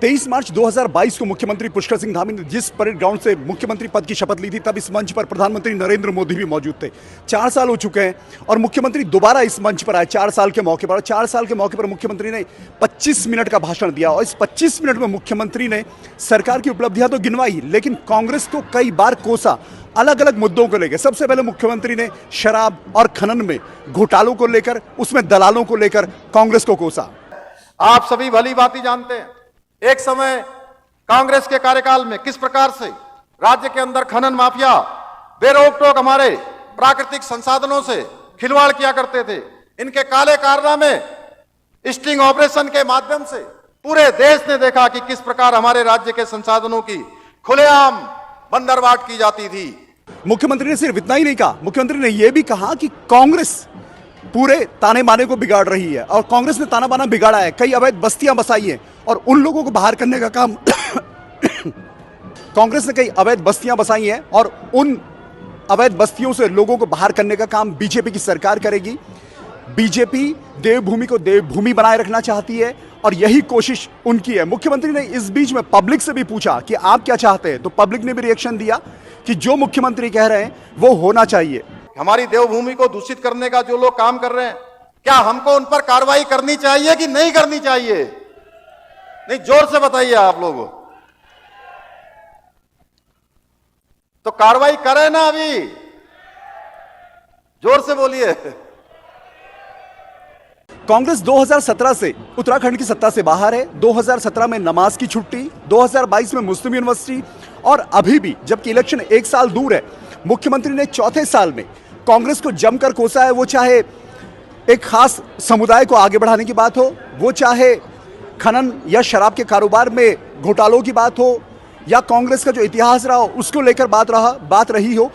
23 मार्च 2022 को मुख्यमंत्री पुष्कर सिंह धामी ने जिस परेड ग्राउंड से मुख्यमंत्री पद की शपथ ली थी, तब इस मंच पर प्रधानमंत्री नरेंद्र मोदी भी मौजूद थे। 4 साल हो चुके हैं और मुख्यमंत्री दोबारा इस मंच पर आए 4 साल के मौके पर। 4 साल के मौके पर मुख्यमंत्री ने 25 मिनट का भाषण दिया और इस 25 मिनट में मुख्यमंत्री ने सरकार की उपलब्धियां तो गिनवाई, लेकिन कांग्रेस को कई बार कोसा अलग अलग मुद्दों को लेकर। सबसे पहले मुख्यमंत्री ने शराब और खनन में घोटालों को लेकर, उसमें दलालों को लेकर कांग्रेस को कोसा। आप सभी भली भांति जानते हैं एक समय कांग्रेस के कार्यकाल में किस प्रकार से राज्य के अंदर खनन माफिया बेरोक टोक हमारे प्राकृतिक संसाधनों से खिलवाड़ किया करते थे। इनके काले कारनामे स्टिंग ऑपरेशन के माध्यम से पूरे देश ने देखा कि किस प्रकार हमारे राज्य के संसाधनों की खुलेआम बंदरबाट की जाती थी। मुख्यमंत्री ने सिर्फ इतना ही नहीं कहा, मुख्यमंत्री ने यह भी कहा कि कांग्रेस पूरे ताने बाने को बिगाड़ रही है और कांग्रेस ने ताना बाना बिगाड़ा है, कई अवैध बस्तियां बसाई हैं और उन लोगों को बाहर करने का काम कांग्रेस ने कई अवैध बस्तियां बसाई हैं और उन अवैध बस्तियों से लोगों को बाहर करने का काम बीजेपी की सरकार करेगी। बीजेपी देवभूमि को देवभूमि बनाए रखना चाहती है और यही कोशिश उनकी है। मुख्यमंत्री ने इस बीच में पब्लिक से भी पूछा कि आप क्या चाहते हैं, तो पब्लिक ने भी रिएक्शन दिया कि जो मुख्यमंत्री कह रहे हैं वो होना चाहिए। हमारी देवभूमि को दूषित करने का जो लोग काम कर रहे हैं, क्या हमको उन पर कार्रवाई करनी चाहिए कि नहीं करनी चाहिए? नहीं, जोर से बताइए आप लोग। तो कार्रवाई करें ना, अभी जोर से बोलिए। कांग्रेस 2017 से उत्तराखंड की सत्ता से बाहर है। 2017 में नमाज की छुट्टी, 2022 में मुस्लिम यूनिवर्सिटी और अभी भी जबकि इलेक्शन 1 साल दूर है, मुख्यमंत्री ने चौथे साल में कांग्रेस को जमकर कोसा है। वो चाहे एक खास समुदाय को आगे बढ़ाने की बात हो, वो चाहे खनन या शराब के कारोबार में घोटालों की बात हो, या कांग्रेस का जो इतिहास रहा उसको लेकर बात रही हो।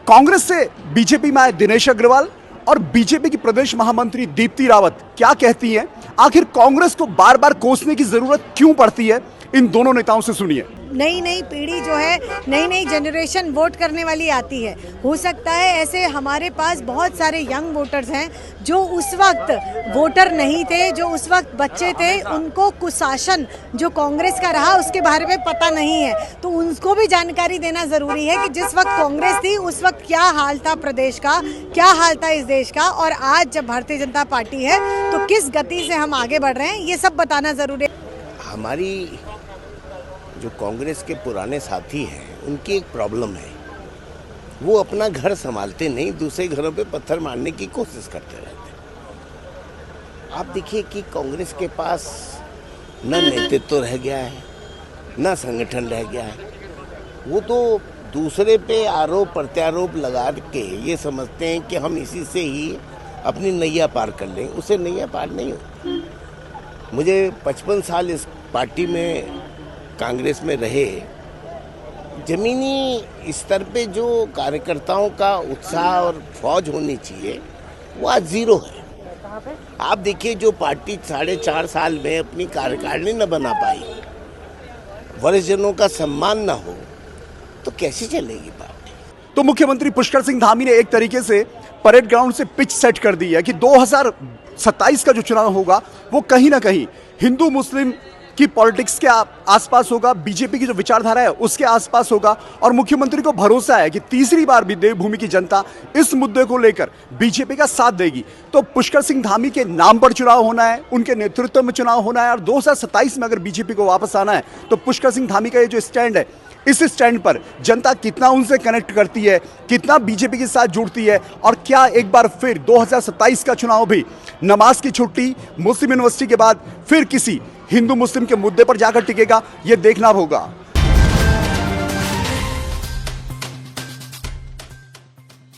कांग्रेस से बीजेपी में आए दिनेश अग्रवाल और बीजेपी की प्रदेश महामंत्री दीप्ति रावत क्या कहती हैं? आखिर कांग्रेस को बार बार कोसने की जरूरत क्यों पड़ती है? इन दोनों नेताओं से सुनिए। नई पीढ़ी जो है, नई जनरेशन वोट करने वाली आती है। हो सकता है ऐसे हमारे पास बहुत सारे यंग वोटर्स हैं जो उस वक्त वोटर नहीं थे, जो उस वक्त बच्चे थे, उनको कुशासन जो कांग्रेस का रहा उसके बारे में पता नहीं है। तो उनको भी जानकारी देना ज़रूरी है कि जिस वक्त कांग्रेस थी उस वक्त क्या हाल था प्रदेश का, क्या हाल था इस देश का, और आज जब भारतीय जनता पार्टी है तो किस गति से हम आगे बढ़ रहे हैं, ये सब बताना ज़रूरी है। हमारी जो कांग्रेस के पुराने साथी हैं उनकी एक प्रॉब्लम है, वो अपना घर संभालते नहीं, दूसरे घरों पे पत्थर मारने की कोशिश करते रहते हैं। आप देखिए कि कांग्रेस के पास न नेतृत्व रह गया है, न संगठन रह गया है। वो तो दूसरे पे आरोप प्रत्यारोप लगा के ये समझते हैं कि हम इसी से ही अपनी नैया पार कर लें। उसे नैया पार नहीं हो। मुझे 55 साल इस पार्टी में कांग्रेस में रहे, जमीनी स्तर पे जो कार्यकर्ताओं का उत्साह और फौज होनी चाहिए वो आज जीरो है। आप देखिए जो पार्टी 4.5 साल में अपनी कार्यकारिणी न बना पाई, वरिष्ठजनों का सम्मान न हो, तो कैसे चलेगी पार्टी? तो मुख्यमंत्री पुष्कर सिंह धामी ने एक तरीके से परेड ग्राउंड से पिच सेट कर दी है कि 2027 का जो चुनाव होगा वो कहीं ना कहीं हिंदू मुस्लिम की पॉलिटिक्स के आसपास होगा, बीजेपी की जो विचारधारा है उसके आसपास होगा। और मुख्यमंत्री को भरोसा है कि तीसरी बार भी देवभूमि की जनता इस मुद्दे को लेकर बीजेपी का साथ देगी। तो पुष्कर सिंह धामी के नाम पर चुनाव होना है, उनके नेतृत्व में चुनाव होना है और 2027 में अगर बीजेपी को वापस आना है तो पुष्कर सिंह धामी का ये जो स्टैंड है, इस स्टैंड पर जनता कितना उनसे कनेक्ट करती है, कितना बीजेपी के साथ जुड़ती है और क्या एक बार फिर 2027 का चुनाव भी नमाज की छुट्टी, मुस्लिम यूनिवर्सिटी के बाद फिर किसी हिंदू मुस्लिम के मुद्दे पर जाकर टिकेगा, यह देखना होगा।